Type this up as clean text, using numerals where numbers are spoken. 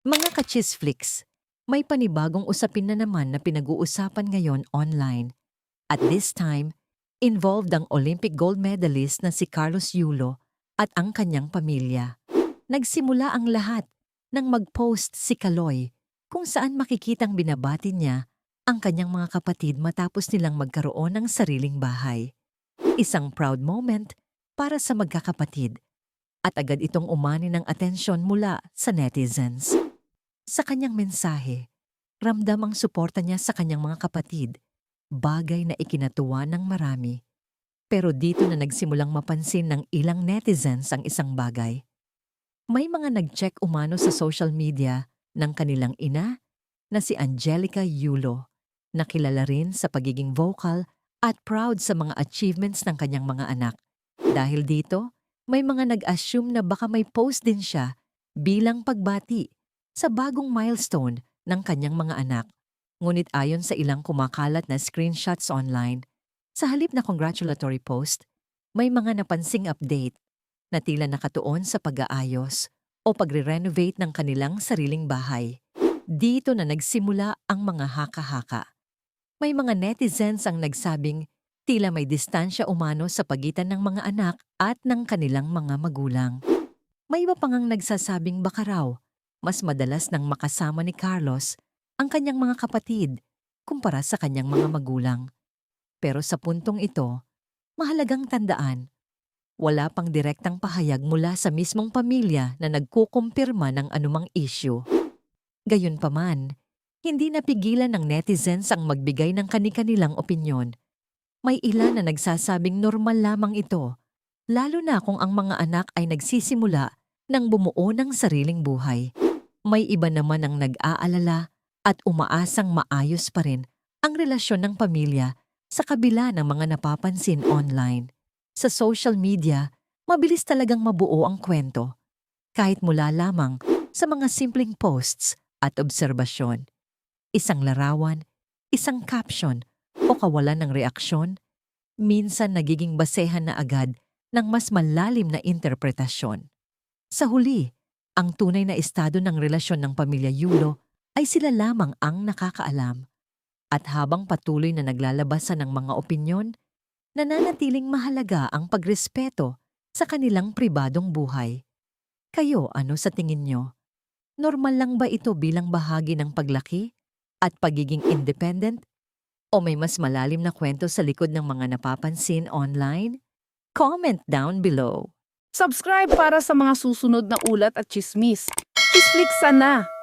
Mga ka-chisflix, may panibagong usapin na naman na pinag-uusapan ngayon online. At this time, involved ang Olympic gold medalist na si Carlos Yulo at ang kanyang pamilya. Nagsimula ang lahat nang mag-post si Kaloy kung saan makikitang binabati niya ang kanyang mga kapatid matapos nilang magkaroon ng sariling bahay. Isang proud moment para sa magkakapatid at agad itong umani ng atensyon mula sa netizens. Sa kanyang mensahe, ramdam ang suporta niya sa kanyang mga kapatid, bagay na ikinatuwa ng marami. Pero dito na nagsimulang mapansin ng ilang netizens ang isang bagay. May mga nag-check umano sa social media ng kanilang ina na si Angelica Yulo, na kilala rin sa pagiging vocal at proud sa mga achievements ng kanyang mga anak. Dahil dito, may mga nag-assume na baka may post din siya bilang pagbati sa bagong milestone ng kanyang mga anak. Ngunit ayon sa ilang kumakalat na screenshots online, sa halip na congratulatory post, may mga napansing update na tila nakatuon sa pag-aayos o pagre-renovate ng kanilang sariling bahay. Dito na nagsimula ang mga haka-haka. May mga netizens ang nagsabing tila may distansya umano sa pagitan ng mga anak at ng kanilang mga magulang. May iba pang nagsasabing baka raw mas madalas nang makasama ni Carlos ang kanyang mga kapatid kumpara sa kanyang mga magulang. Pero sa puntong ito, mahalagang tandaan, wala pang direktang pahayag mula sa mismong pamilya na nagkukumpirma ng anumang issue. Gayunpaman, hindi napigilan ng netizens ang magbigay ng kani-kanilang opinyon. May ilan na nagsasabing normal lamang ito, lalo na kung ang mga anak ay nagsisimula ng bumuo ng sariling buhay. May iba naman ang nag-aalala at umaasang maayos pa rin ang relasyon ng pamilya sa kabila ng mga napapansin online. Sa social media, mabilis talagang mabuo ang kwento, kahit mula lamang sa mga simpleng posts at obserbasyon. Isang larawan, isang caption o kawalan ng reaksyon, minsan nagiging basehan na agad ng mas malalim na interpretasyon. Sa huli, ang tunay na estado ng relasyon ng pamilya Yulo ay sila lamang ang nakakaalam. At habang patuloy na naglalabasan ng mga opinyon, nananatiling mahalaga ang pagrespeto sa kanilang pribadong buhay. Kayo, ano sa tingin nyo? Normal lang ba ito bilang bahagi ng paglaki at pagiging independent? O may mas malalim na kwento sa likod ng mga napapansin online? Comment down below. Subscribe para sa mga susunod na ulat at chismis. Chisflix sana!